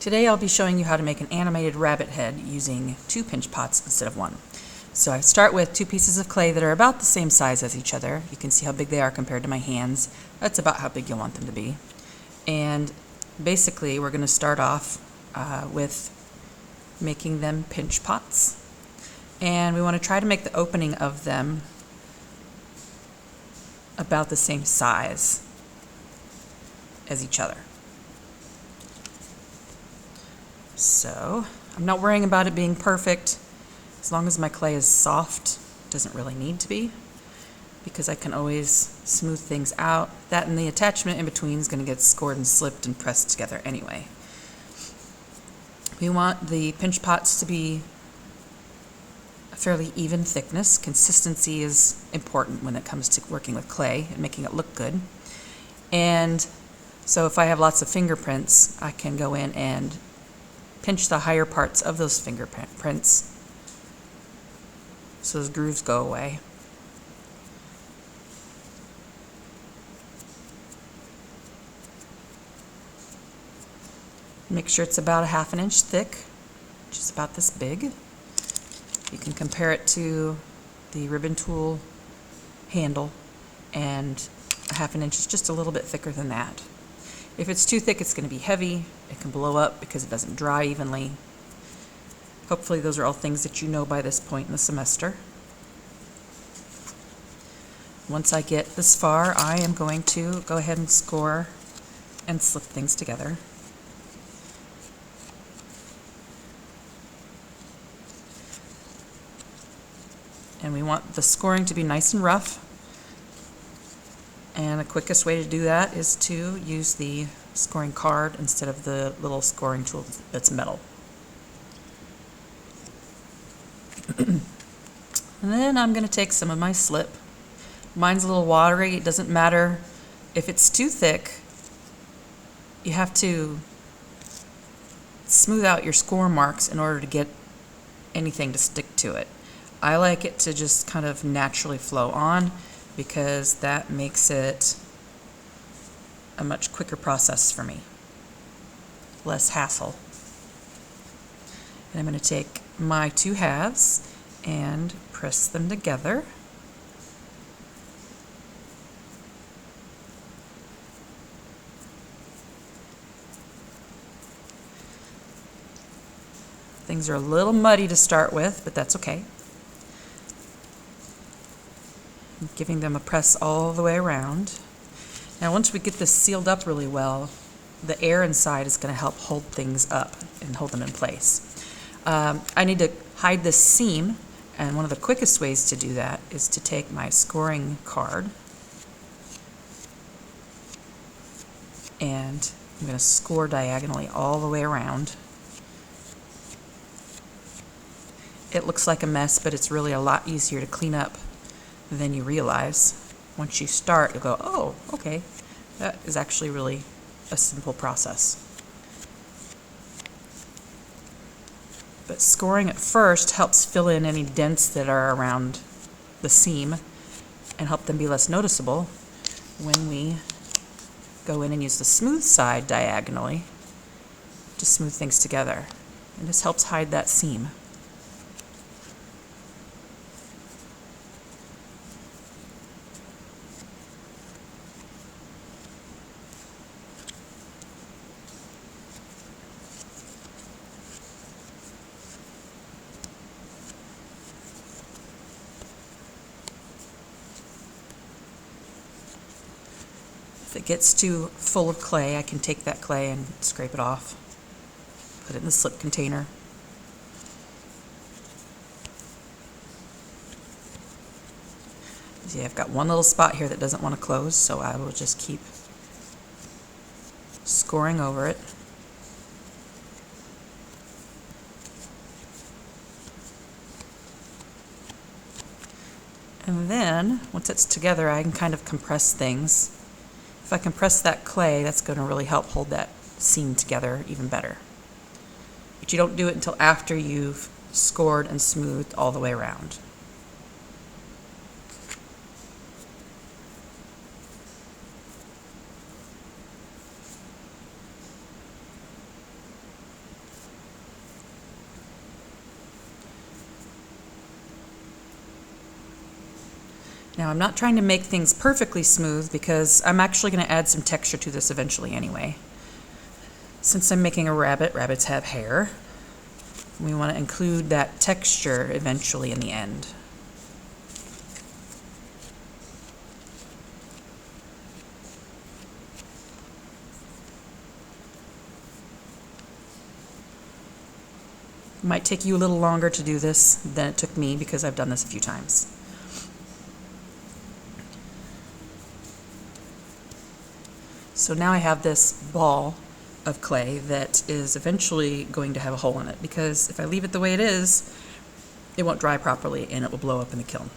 Today I'll be showing you how to make an animated rabbit head using 2 pinch pots instead of 1. So I start with 2 pieces of clay that are about the same size as each other. You can see how big they are compared to my hands. That's about how big you'll want them to be. And basically we're going to start off with making them pinch pots. And we want to try to make the opening of them about the same size as each other. So I'm not worrying about it being perfect. As long as my clay is soft, it doesn't really need to be, because I can always smooth things out. That and the attachment in between is going to get scored and slipped and pressed together anyway. We want the pinch pots to be a fairly even thickness. Consistency is important when it comes to working with clay and making it look good. And so if I have lots of fingerprints, I can go in and pinch the higher parts of those fingerprints so those grooves go away. Make sure it's about 1/2 inch thick, which is about this big. You can compare it to the ribbon tool handle, and 1/2 inch is just a little bit thicker than that. If it's too thick, it's going to be heavy. It can blow up because it doesn't dry evenly. Hopefully those are all things that you know by this point in the semester. Once I get this far, I am going to go ahead and score and slip things together. And we want the scoring to be nice and rough. And the quickest way to do that is to use the scoring card instead of the little scoring tool that's metal. And then I'm going to take some of my slip. Mine's a little watery. It doesn't matter if it's too thick. You have to smooth out your score marks in order to get anything to stick to it. I like it to just kind of naturally flow on, because that makes it a much quicker process for me. Less hassle. And I'm going to take my 2 halves and press them together. Things are a little muddy to start with, but that's okay. I'm giving them a press all the way around. Now once we get this sealed up really well, the air inside is going to help hold things up and hold them in place. I need to hide this seam, and one of the quickest ways to do that is to take my scoring card and I'm going to score diagonally all the way around. It looks like a mess, but it's really a lot easier to clean up than you realize. Once you start, you'll go, oh, okay, that is actually really a simple process. But scoring at first helps fill in any dents that are around the seam and help them be less noticeable when we go in and use the smooth side diagonally to smooth things together. And this helps hide that seam. If it gets too full of clay, I can take that clay and scrape it off, put it in the slip container. See, I've got one little spot here that doesn't want to close, so I will just keep scoring over it. And then, once it's together, I can kind of compress things. If I compress that clay, that's going to really help hold that seam together even better. But you don't do it until after you've scored and smoothed all the way around. Now, I'm not trying to make things perfectly smooth because I'm actually going to add some texture to this eventually anyway. Since I'm making a rabbit, rabbits have hair. We want to include that texture eventually in the end. It might take you a little longer to do this than it took me because I've done this a few times. So now I have this ball of clay that is eventually going to have a hole in it, because if I leave it the way it is, it won't dry properly and it will blow up in the kiln.